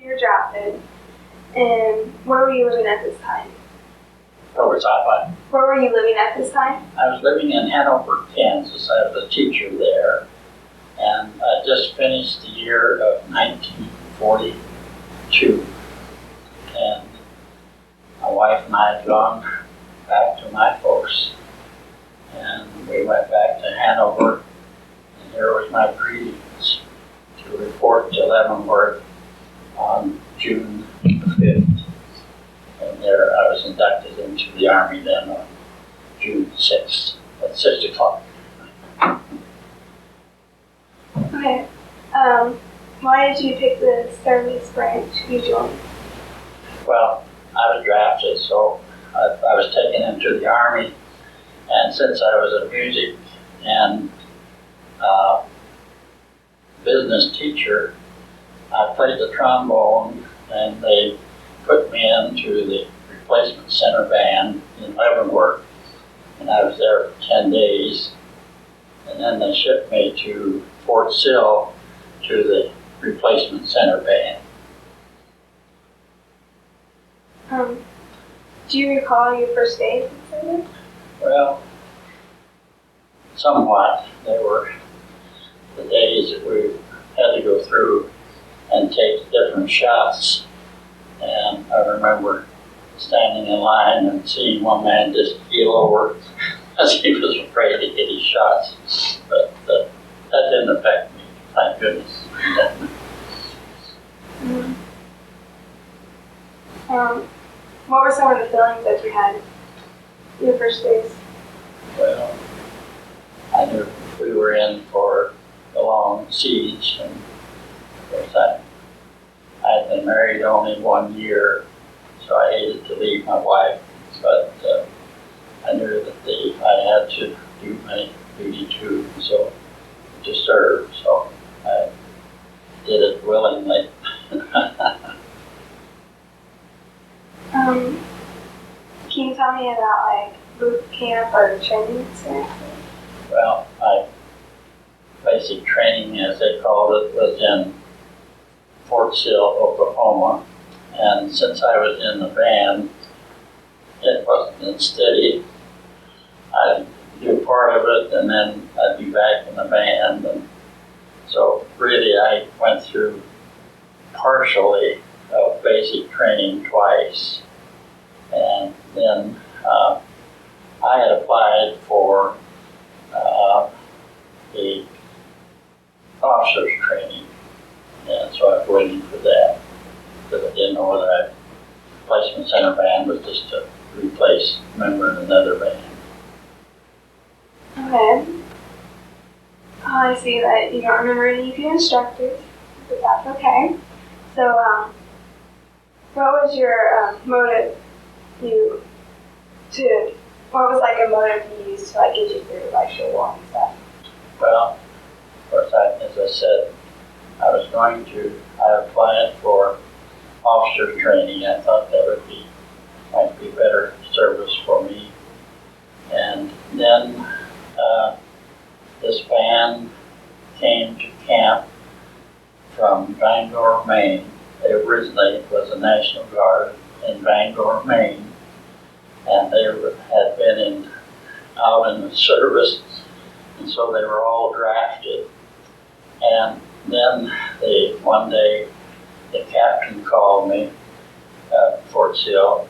you were drafted, and where were you living at this time? Where was I? Where were you living at this time? I was living in Hanover, Kansas. I was a teacher there, and I just finished the year of 1942. And my wife and I had gone back to my folks, and we went back to Hanover, and here was my greetings to report to Leavenworth on June the 5th. And there I was inducted into the Army then on June 6th at 6 o'clock. Okay. Why did you pick the service branch you joined? Well, I was drafted, so I was taken into the Army, and since I was a music and business teacher, I played the trombone, and they put me into the replacement center band in Leavenworth, and I was there for 10 days, and then they shipped me to Fort Sill to the replacement center band. Do you recall your first day in service? Well, somewhat. They were the days that we had to go through and take different shots. And I remember standing in line and seeing one man just keel over as he was afraid to get his shots. But that didn't affect me, thank goodness. What were some of the feelings that you had your first days? Well, I knew we were in for a long siege, and of course I had been married only 1 year, so I hated to leave my wife, but I knew that I had to do my duty too, so to serve, so I did it willingly. Can you tell me about like boot camp or training experience? Well, my basic training, as they called it, was in Fort Sill, Oklahoma. And since I was in the band, it wasn't steady. I'd do part of it, and then I'd be back in the band. And so really I went through partially of basic training twice. And then I had applied for the officer's training, and so I was waiting for that, because I didn't know whether replacement center band was just to replace a member in another band. Okay. I see that you don't remember any of your instructors, but that's okay. So, what was your motive? What was like a motive you used to like get you through like your war and stuff? Well, of course, as I said, I applied for officer training. I thought that might be better service for me. And then this band came to camp from Bangor, Maine. They originally was a National Guard in Bangor, Maine, and they had been out in the service, and so they were all drafted. And then one day, the captain called me at Fort Sill.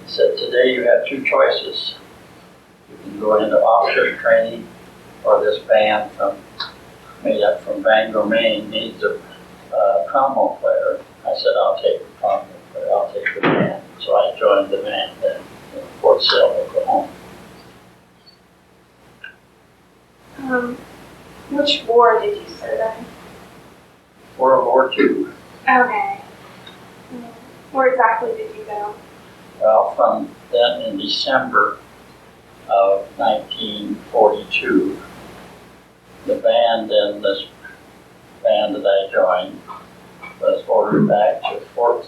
He said, "Today you have two choices. You can go into officer training, or this band made up from Bangor, Maine needs a trombone player." I said, "I'll take the trombone player, I'll take the band." So I joined the band then in Fort Sill, Oklahoma. Which war did you serve in? World War II. Okay. Where exactly did you go? Well, from then in December of 1942, the band in this band that I joined was ordered back to Fort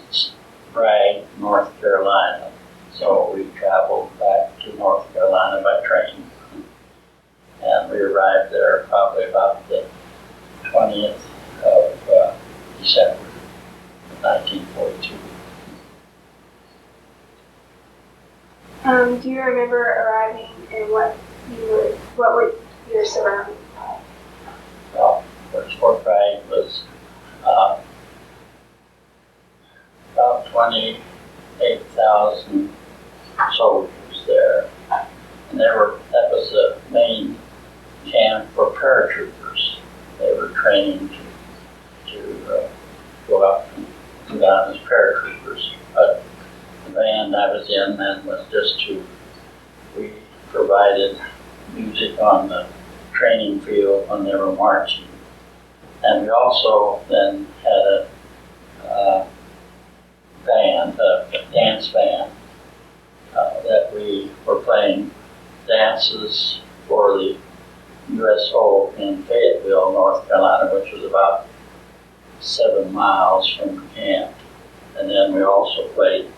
Bragg, North Carolina. So we traveled back to North Carolina by train. And we arrived there probably about the 20th of December of 1942. Do you remember arriving and what were your surroundings like? Well, first Fort Bragg was about 28,000 soldiers there. And that was the main camp for paratroopers. They were training to go up and come down as paratroopers. But the band I was in then was we provided music on the training field when they were marching. And we also then had a dance band, that we were playing dances for the USO in Fayetteville, North Carolina, which was about 7 miles from the camp. And then we also played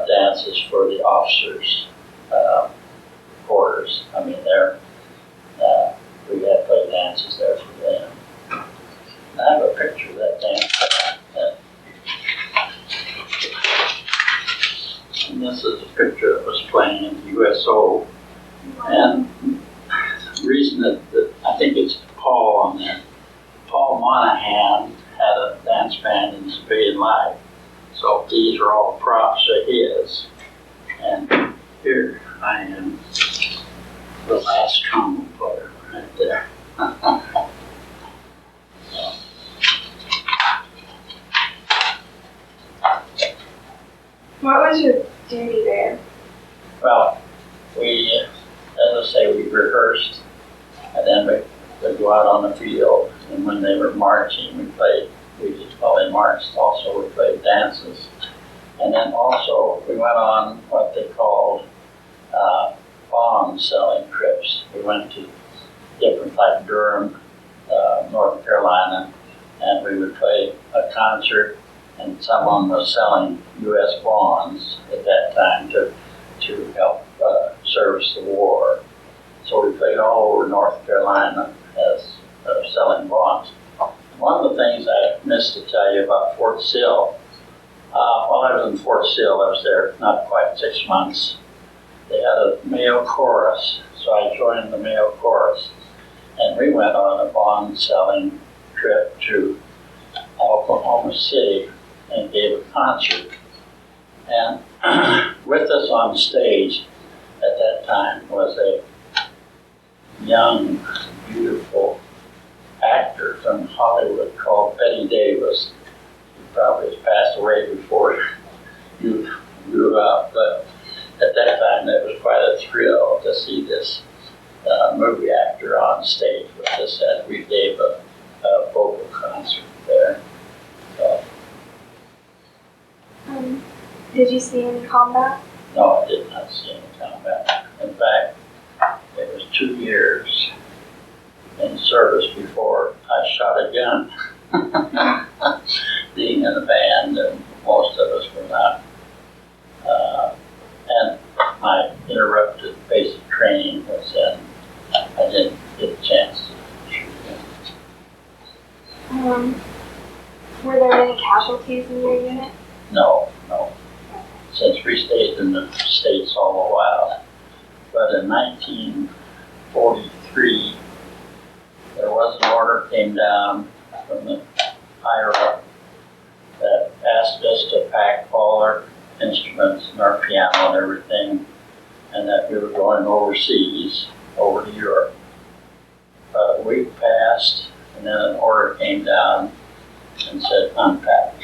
dances for the officers' quarters. I mean, we had played dances there for them. And I have a picture of that dance band. And this is a picture that was playing in the USO. And the reason that I think it's Paul on there, Paul Monahan had a dance band in civilian life. So these are all props of his. And here I am, the last trombone player right there. What was your duty there? Well, as I say, we rehearsed, and then we'd go out on the field, and when they were marching, we just call it marched. Also, we played dances. And then also, we went on what they called bond selling trips. We went to different, like Durham, North Carolina, and we would play a concert, and someone was selling U.S. bonds at that time to help service the war. So we played all over North Carolina as selling bonds. One of the things I missed to tell you about Fort Sill, while I was in Fort Sill, I was there not quite 6 months. They had a male chorus, so I joined the male chorus. And we went on a bond selling trip to Oklahoma City and gave a concert. And with us on stage at that time was a young, beautiful actor from Hollywood called Bette Davis. She probably has passed away before you grew up, but at that time it was quite a thrill to see this movie actor on stage with us as we gave a vocal concert there. Did you see any combat? No, I did not see any combat. In fact, it was 2 years in service before I shot a gun. Being in a band, and most of us were not. And my interrupted basic training was then, I didn't get a chance to shoot again. Were there any casualties in your unit? No. Since we stayed in the States all the while. But in 1943, there was an order came down from the higher up that asked us to pack all our instruments and our piano and everything, and that we were going overseas, over to Europe. But a week passed, and then an order came down and said unpack.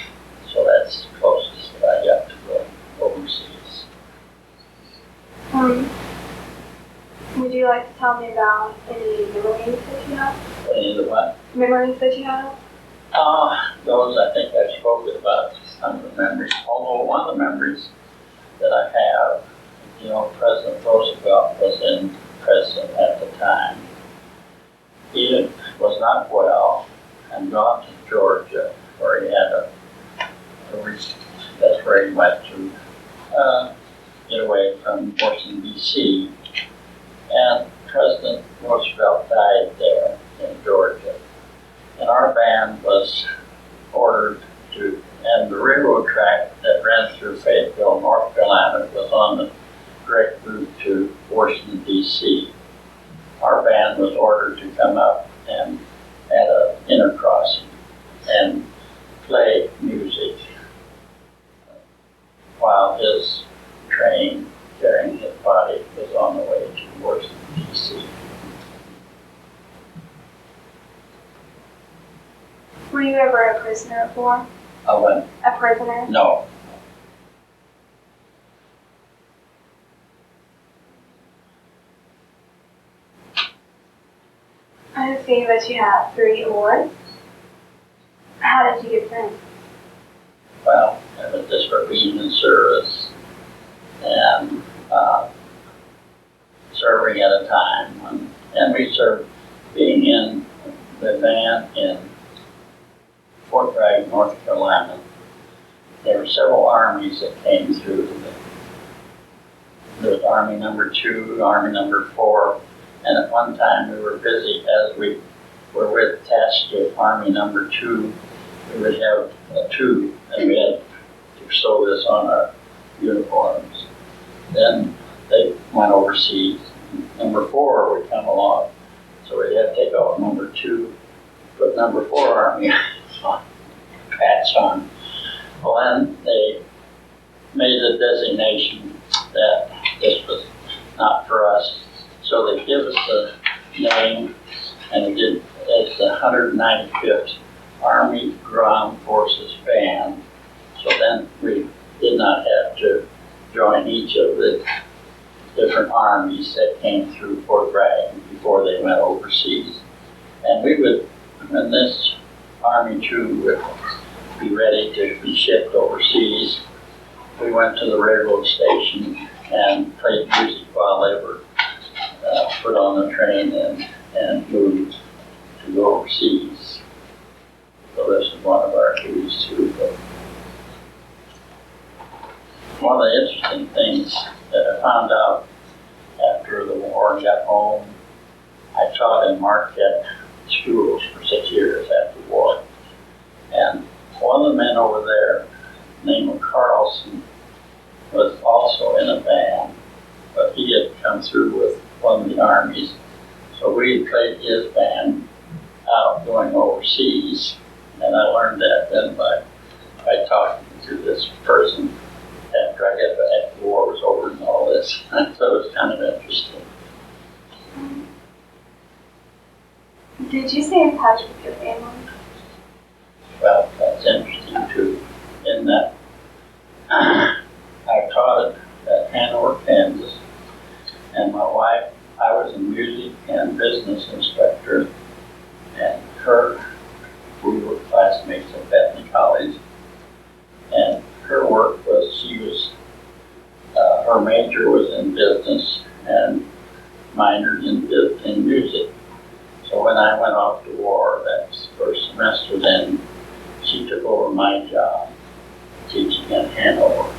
So that's the closest that I got to go overseas. Would you like to tell me about any memories that you have? Any of the what? Memories that you have? Those I think I've spoken about, some of the memories. Although one of the memories that I have, President Roosevelt was president at the time. He was not well and gone to Georgia, where he had that's where he went to get away from Washington, D.C. And President Roosevelt died there in Georgia. And our band was ordered to, and the railroad track that ran through Fayetteville, North Carolina, was on the direct route to Washington, D.C. Our band was ordered to come up and at an intercrossing and play music while his train carrying his body was on the way to Washington, D.C. Were you ever a prisoner of war? I went, A prisoner? no. I see that you have 3 awards. How did you get them? Well, I was just for being in service and serving at a time. And we served being in the van in Fort Bragg, North Carolina. There were several armies that came through. There was Army number 2, Army number 4, and at one time we were busy as we were attached to Army number 2. We would have a tube, and we had to sew this on our uniforms. Then they went overseas. Number 4 would come along, so we had to take off number 2, put number 4 Army on, patch on. Well, then they made the designation that this was not for us, so they give us the name, and it's the 195th Army Ground Forces Band. So then we did not have to join each of the different armies that came through Fort Bragg before they went overseas. And we would, when this Army 2 would be ready to be shipped overseas, we went to the railroad station and played music while they were put on the train and moved to go overseas. So this is one of our duties too. But one of the interesting things that I found out after the war and got home, I taught in Marquette schools for 6 years after the war. And one of the men over there, named Carlson, was also in a band, but he had come through with one of the armies. So we had played his band out going overseas, and I learned that then by talking to this person after I got back, the war was over and all this. So it was kind of interesting. Did you stay in touch with your family? Well, that's interesting too, in that I taught at Hanover, Kansas, and my wife, I was a music and business instructor, and we were classmates at Bethany College, and her work was, her major was in business and minored in music. So when I went off to war that first semester, then she took over my job teaching at Hanover.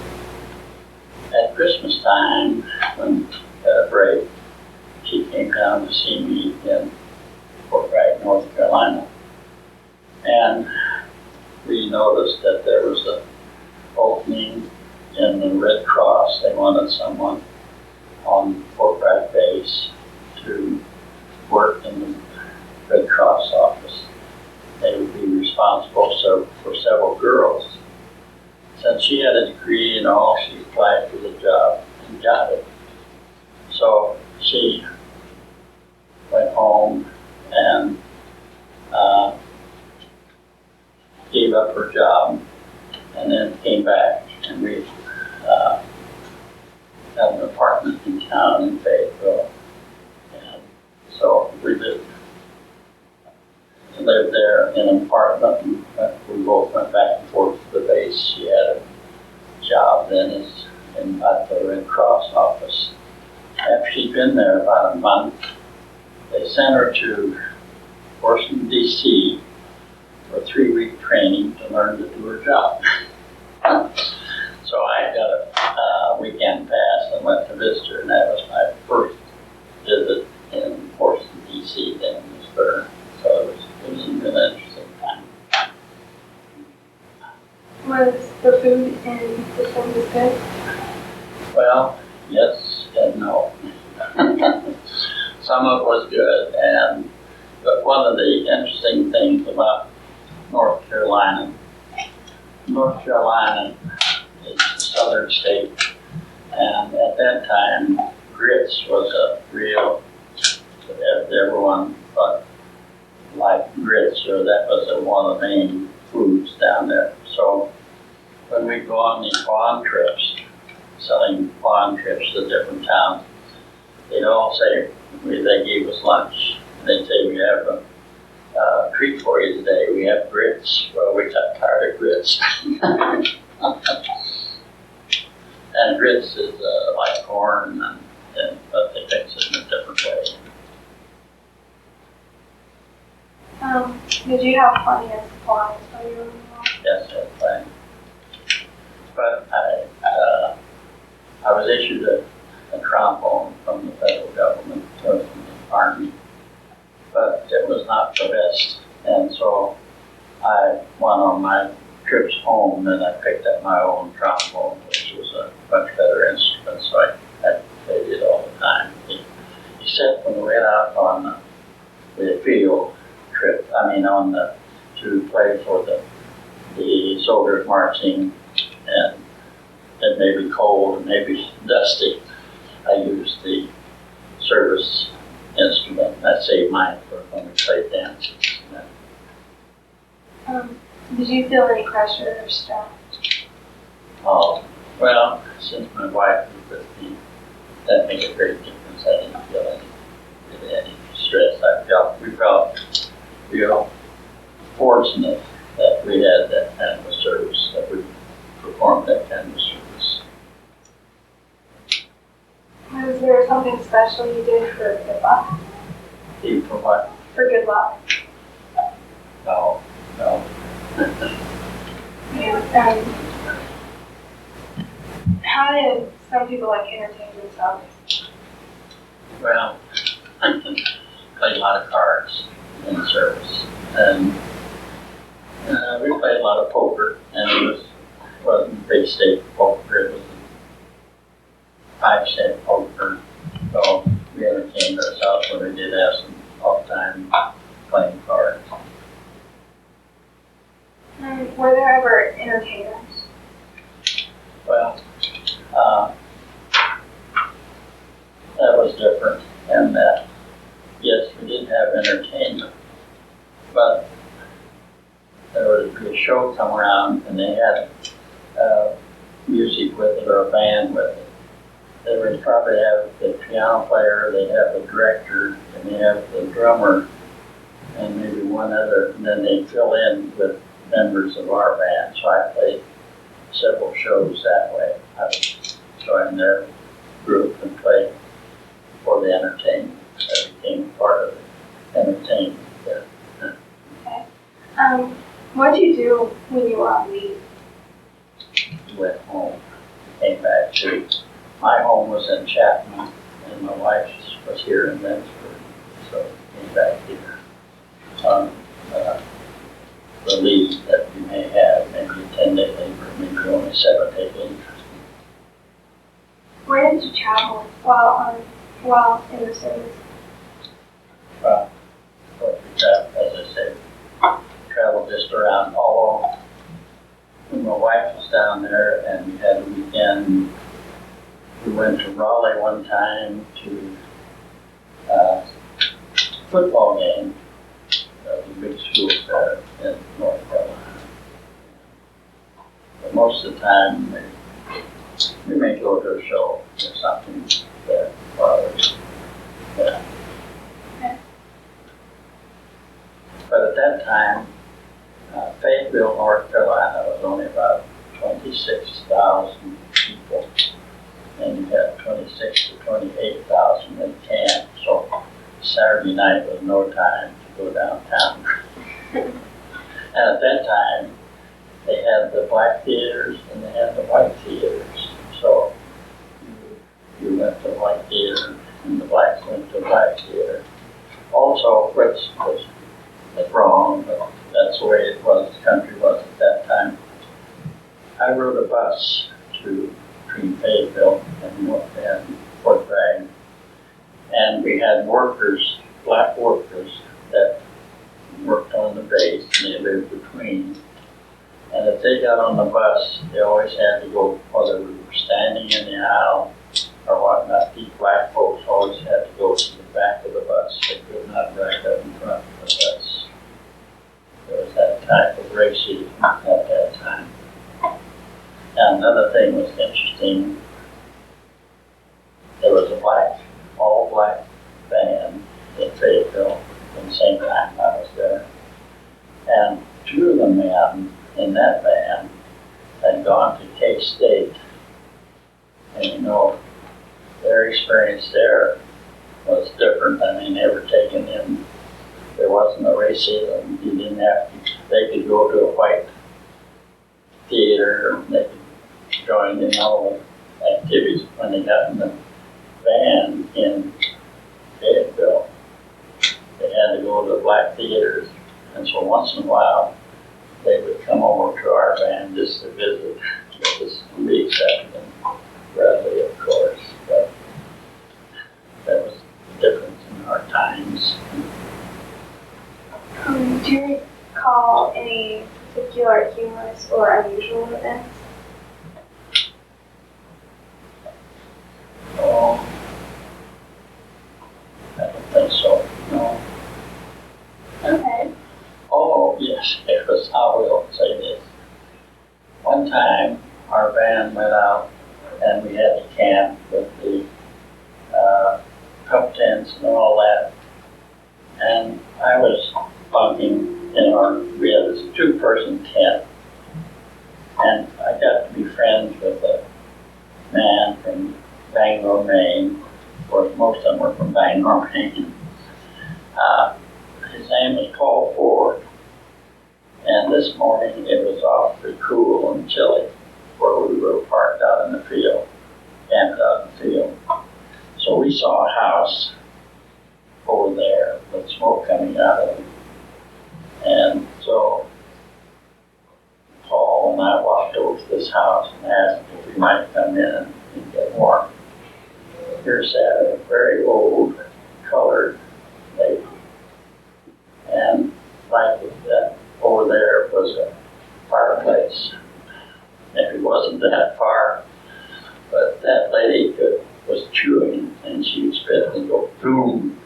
At Christmas time, when at a break, she came down to see me in Fort Bragg, North Carolina. And we noticed that there was an opening in the Red Cross. They wanted someone on Fort Bragg base to work in the Red Cross office. They would be responsible for several girls. Since she had a degree and all, she applied for the job and got it. So she went home and gave up her job and then came back, and we had an apartment in town in Fayetteville. And so we lived there in an apartment, and we both went back and forth to the base. She had a job then at the Red Cross office. After she'd been there about a month, they sent her to Washington, D.C. for a 3-week training to learn to do her job. So I got a weekend pass and went to visit her, and that was my first visit in Washington, D.C. then in Lindsborg. So it was an interesting time. Was the food in the place good? Well, yes, some of it was good, but one of the interesting things about North Carolina is a southern state, and at that time, grits was a real, everyone thought like grits, or that was one of the main foods down there. So when we go on these farm trips, selling farm trips to different towns, they'd all say, they gave us lunch. They'd say, we have a treat for you today. We have grits. Well, we got tired of grits. And grits is like corn, but they fix it in a different way. Did you have plenty of supplies for your own home? Yes, that's fine. But I was issued a trombone from the federal government, from the Army, but it was not the best. And so I went on my trips home and I picked up my own trombone, which was a much better instrument, so I played it all the time. Except when we went out on the field trip, to play for the soldiers marching, and it may be cold and maybe dusty. I used the service instrument, and I saved mine for when we played dances. Did you feel any pressure or stress? Oh, well, since my wife was with me, that made a great difference. I didn't feel any stress. We felt real fortunate that we had that kind of a service, that we performed that kind of service. Was there something special you did for good luck? For what? For good luck. No. How did some people entertain themselves? Well, played a lot of cards in the service, and we played a lot of poker, and it wasn't big stake poker, it was 5-cent poker, so we entertained ourselves when we did have some off time playing cards. Were there ever entertainers? Well, that was different, and that, yes, we did have entertainment, but there would be a show come around and they had music with it or a band with it. They would probably have the piano player, they'd have the director, and they have the drummer, and maybe one other, and then they'd fill in with members of our band. So I played several shows that way. I would join their group and play for the entertainment. That became part of the entertainment there. Okay. What did you do when you were on leave? Went home, came back to, my home was in Chapman, and my wife was here in Lindsborg, so came back here on the leave that we may have, maybe a 10-day leave, or maybe only 7-day leave. Where did you travel while in the service? Well, we traveled, as I said, traveled just around all over. When my wife was down there and we had a weekend, we went to Raleigh one time to a football game. That was a big school there in North Carolina. But most of the time, we may go to a show or something there. Yeah. Okay. But at that time, Fayetteville, North Carolina was only about 26,000 people, and you had 26 to 28,000 in camp. So Saturday night was no time to go downtown. And at that time, they had the black theaters and they had the white theaters. So you went to the white theater and the blacks went to the black theater. Also, which was wrong, but that's the way it was, the country was at that time. I rode a bus between Fayetteville and Fort Bragg, And we had workers, black workers, that worked on the base, and they lived between. And if they got on the bus, they always had to go, whether we were standing in the aisle or whatnot, these black folks always had to go to the back of the bus. They could not ride up in front of the bus. There was that type of racism at that time. And another thing was interesting. There was a all black band in Fayetteville at the same time I was there. And two of the men in that band had gone to K-State. And you know, their experience there was different. I mean, they were taken in, there wasn't a racism. You didn't have to, they could go to a white theater, they could join in all the activities when they got in the van in Fayetteville. They had to go to the black theaters, and so once in a while they would come over to our van just to visit. This would be accepted and readily, of course, but that was the difference in our times. Do you recall any particular humorous or unusual events? Oh, I don't think so, no. Okay. Oh, yes, it was, I will say this. One time, our van went out and we had to camp with the cup tents and all that. And I was bunking in we had this 2-person tent. And I got to be friends with a man from Bangor, Maine. Of course, most of them were from Bangor, Maine. His name was Paul Ford. And this morning it was awfully cool and chilly where we were parked out in the field, camped out in the field. So we saw a house over there with smoke coming out of it. And so Paul and I walked over to this house and asked if we might come in and get warm. Here sat a very old, colored lady. And like that, over there was a fireplace. And it wasn't that far, but that lady was chewing and she would spit and go boom.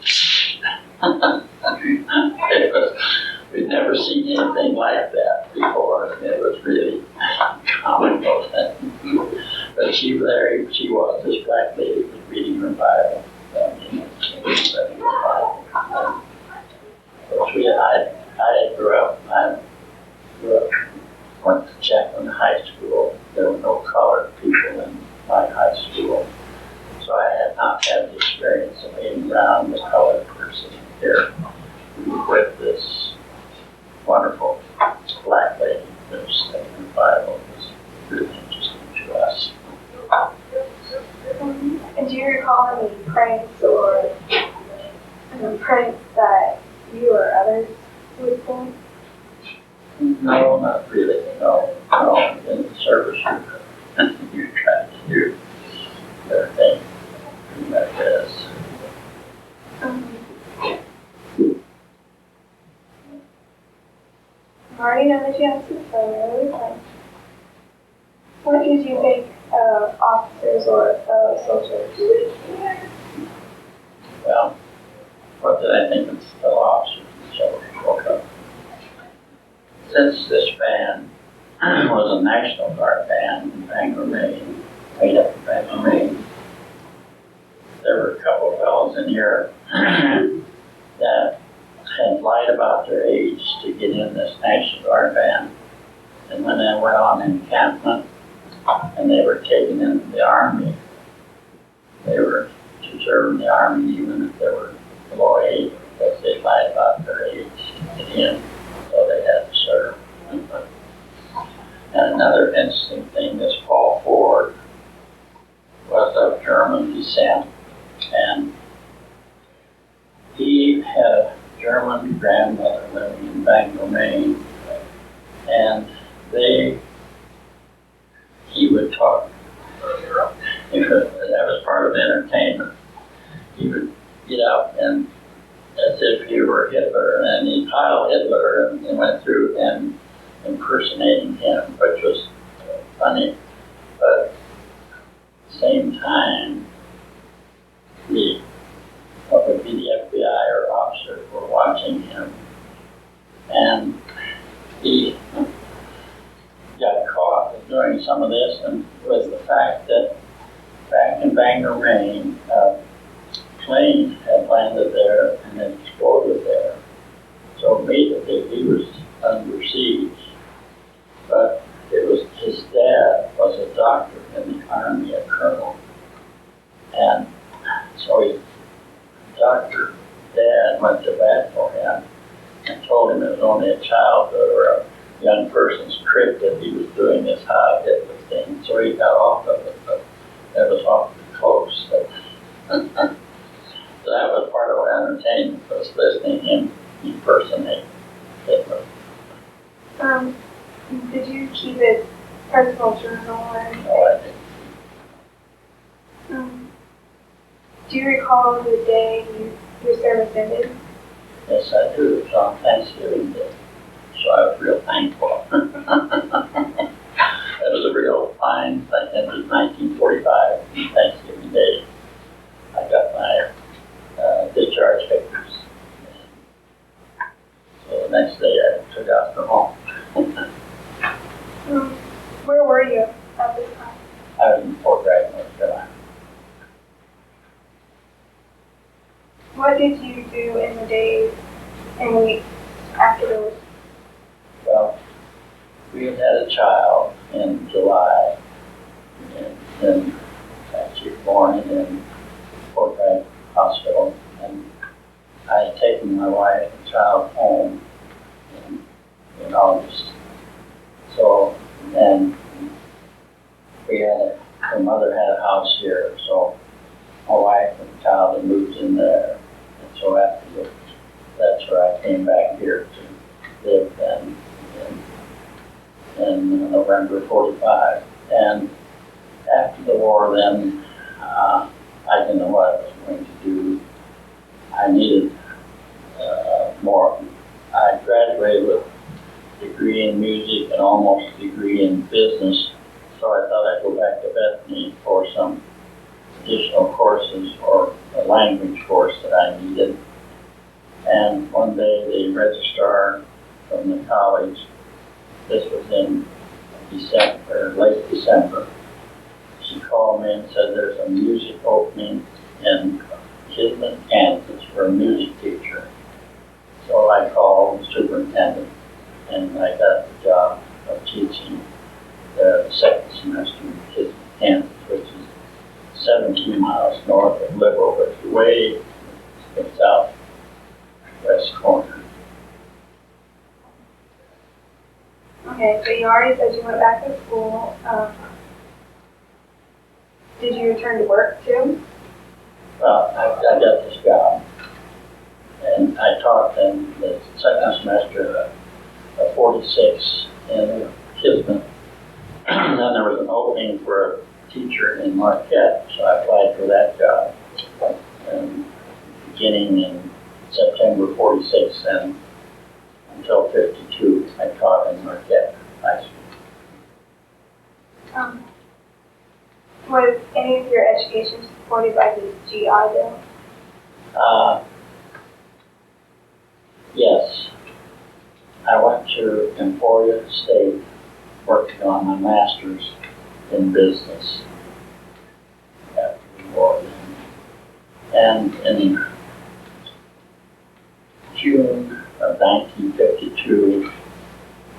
We'd never seen anything like that before. It was really comical. But she was, this black lady was reading her Bible. Reading her Bible. Of course, I grew up, went to Chaplain High School. There were no colored people in my high school. So I had not had the experience of being around the colored person here with this wonderful black lady that was studying the Bible. It was really interesting to us. And do you recall any pranks or pranks that you or others would pull? No, not really. No. In the service, you're trying to do everything like this. I already know that you have some fellow pranks. What did you think of officers or fellow soldiers? Well, what did I think of the officers and soldiers? Since this band was a National Guard band in Bangor, Maine, made up of Bangor, Maine, there were a couple of fellows in here that had lied about their age to get in this National Guard band. And when they went on encampment and they were taken into the Army, they were to serve in the Army even if they were below age, because they lied about their age to get in, so they had to serve. And another interesting thing, this Paul Ford was of German descent, and he had a German grandmother living in Bangor, Maine, and he would talk. That was part of the entertainment. He would get up and as if you were Hitler, and he piled Hitler and went through and impersonating him, which was funny. But at the same time, what would be the FBI or officers were watching him, and he got caught doing some of this, and with the fact that back in Bangor, Maine, a plane had landed there and had exploded there. So immediately he was under siege. But it was his dad was a doctor in the Army, a colonel. And so Dr. Dad went to bat for him and told him it was only a childhood or a young person's trick that he was doing this high Hitler thing. So he got off of it, but that was awfully close. So that was part of our entertainment, was listening to him impersonate Hitler. Did you keep a personal journal or anything? No, I didn't. Do you recall the day your service ended? Yes, I do. It was on Thanksgiving Day. So I was real thankful. It was a real fine thing. It was 1945, Thanksgiving Day. I got my discharge papers. So the next day I took out from home. Where were you at this time? I was in Fort Bragg, North Carolina. What did you do in the days and weeks afterwards? Well, we had a child in July, and she was born in Fort Bragg Hospital, and I had taken my wife and child home in August. So, and her mother had a house here, so my wife and child had moved in there, and so after that's where I came back here to live then in November 45. And after the war then, I didn't know what I was going to do. I needed more. I graduated with a degree in music and almost a degree in business, so I thought I'd go back to Bethany for some additional courses or a language course that I needed. And one day the registrar from the college, this was in December, late December, she called me and said there's a music opening in Kismet, Kansas for a music teacher. So I called the superintendent and I got the job of teaching the second semester in Kismet, Kansas, which is 17 miles north of Liberal, but it's way the southwest corner. Okay, so you already said you went back to school. Did you return to work too? Well, I got this job, and I taught in the second semester of 46 in Kismet. And then there was an opening for a teacher in Marquette, so I applied for that job. And beginning in September 46 and until 52, I taught in Marquette High School. Was any of your education supported by the GI Bill? Yes. I went to Emporia State working on my master's in business after the war. And in June of 1952,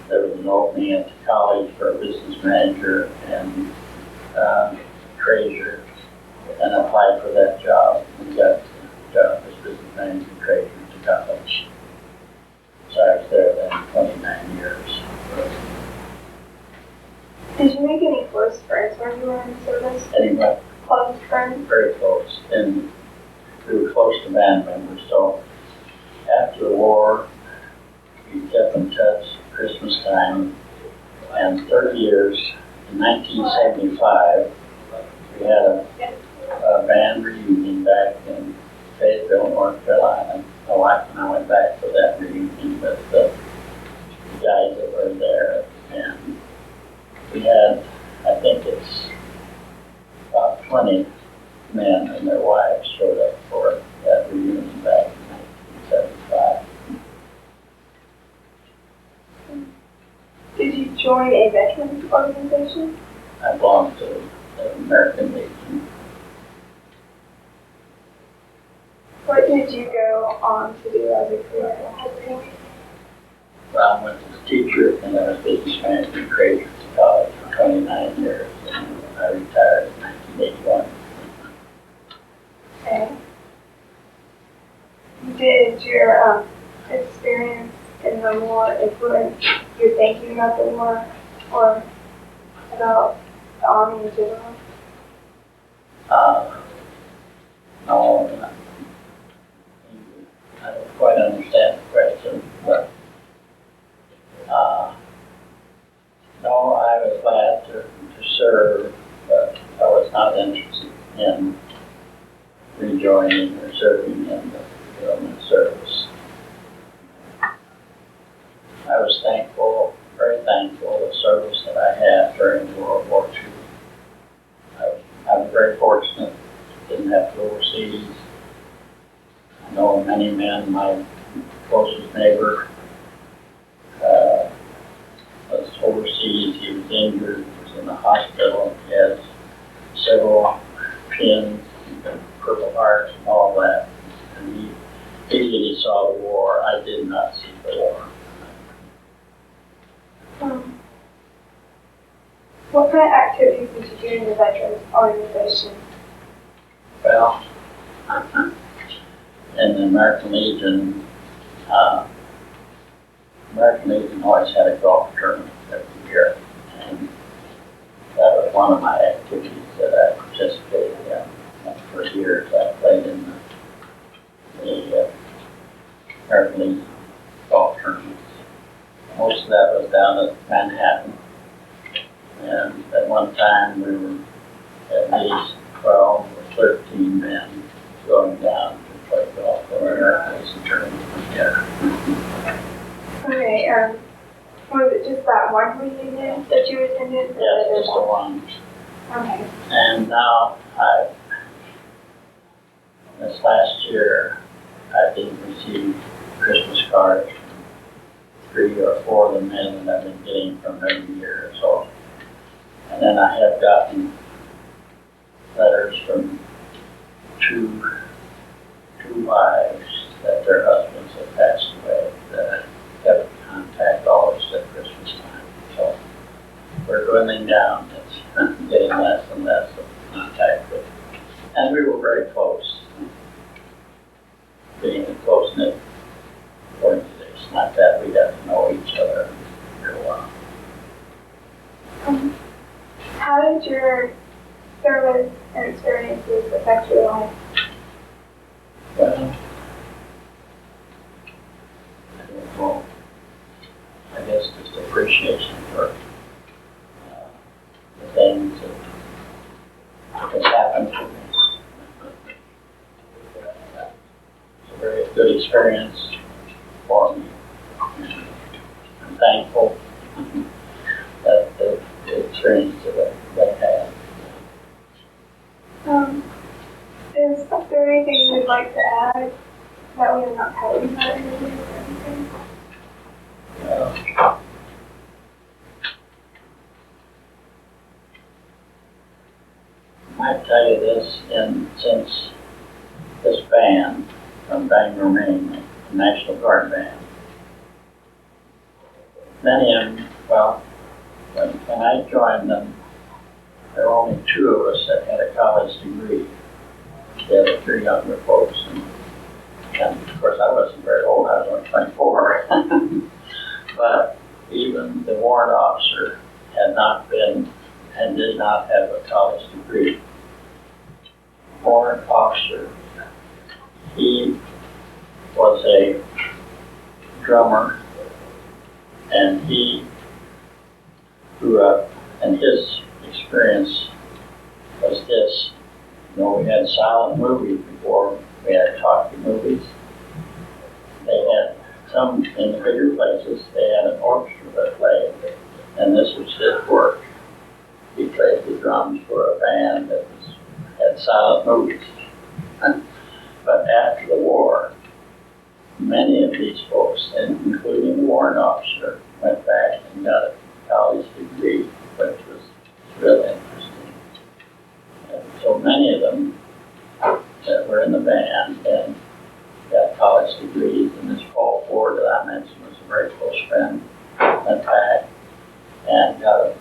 there was an opening at the college for a business manager and treasurer, and I applied for that job and got the job as business manager and treasurer at the college. So I was there then 29 years. Did you make any close friends when you were in service? Anyway, Close friends? very close, and we were close to band members, so after the war, we kept in touch Christmas time, and 30 years, in 1975, we had a band reunion back in Fayetteville, North Carolina. My wife and I went back for that reunion with the guys that were there, and we had, I think it's about 20 men and their wives showed up for that reunion back in 1975. Did you join a veterans organization? I belonged to the American Legion. What did you go on to do as a career? Well, I went as a teacher and I was business manager in Creighton College for 29 years, and I retired in 1981. Okay. Did your experience in the war influence your thinking about the war or about the Army in general? No, I don't quite understand the question, but no, I was glad to serve, but I was not interested in rejoining or serving in the government service. I was thankful, very thankful for the service that I had during World War II. I was very fortunate, didn't have to go overseas. I know many men, my closest neighbor was overseas, he was injured, was in the hospital, he has several pins, Purple Hearts and all that. And he saw the war. I did not see the war. What kind of activities did you do in the veterans organization? Well, in the American Legion always had a golf tournament every year, and that was one of my activities that I participated in. And for years, I played in the American Legion golf tournaments. Most of that was down at Manhattan, and at one time we were at least 12 or 13 men going down to play golf in our American Legion tournament together. Okay, was it just that one reunion that you attended? Yes, just the one. Okay. And now this last year, I didn't receive Christmas cards from 3 or 4 of the men that I've been getting from every year or so. And then I have gotten letters from two wives that their husbands have passed away that I kept in contact always at Christmas time. So we're dwindling down. It's getting less and less of contact with. And we were very close. Being a close-knit organization. Not that we got to know each other real well. How did your service and experiences affect your life? Well, I don't know. I guess just appreciation for the things that has happened to me. It's a very good experience for me. I'm thankful that the experience that I had. Is there anything you'd like to add that we have not covered in that interview or anything? I tell you this, since this band from Bangor, Maine, the National Guard band, many of them, well, when I joined them, there were only 2 of us that had a college degree. The other 3 younger folks, and of course I wasn't very old, I was only 24. But even the warrant officer had not been and did not have a college degree. Warrant officer, he was a drummer, and he grew up, and his experience was this. You know, we had silent movies before We had talkie movies. They had some, in the bigger places, they had an orchestra that played, and this was his work. He played the drums for a band that had silent movies. But after the war, many of these folks, including the warrant officer, went back and got a college degree, which was really interesting. And so many of them that were in the band and got college degrees, and this Paul Ford that I mentioned was a very close friend, went back and got a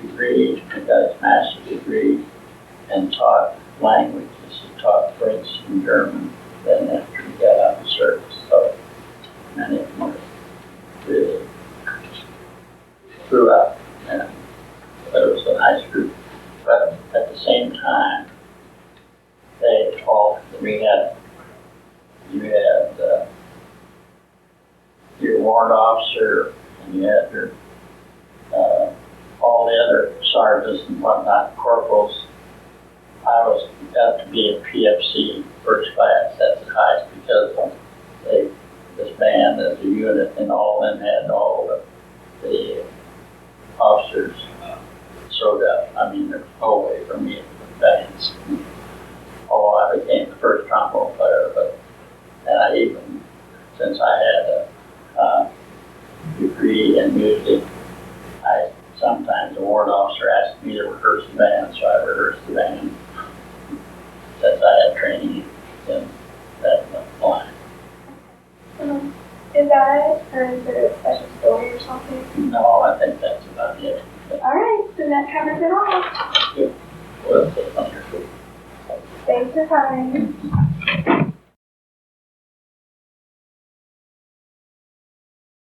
degree, he got his master's degree, and taught languages. He taught French and German then after he got out of service. So many of them were really threw up, and it was a nice group. But at the same time, they all, you had your warrant officer, and you had your all the other sergeants and whatnot, corporals. I got to be a PFC first class. That's the highest because this band as a unit, and all of them had all the officers sewed up. I mean, there's no way for me to put bands. Although I became the first trombone player, and I even, since I had a degree in music, sometimes the warrant officer asked me to rehearse the band, so I rehearsed the band since I had training in that line. Is that it? Or is there a special story or something? No, I think that's about it. Alright, so that covers it all. Good. Well, that's wonderful. Thanks for coming.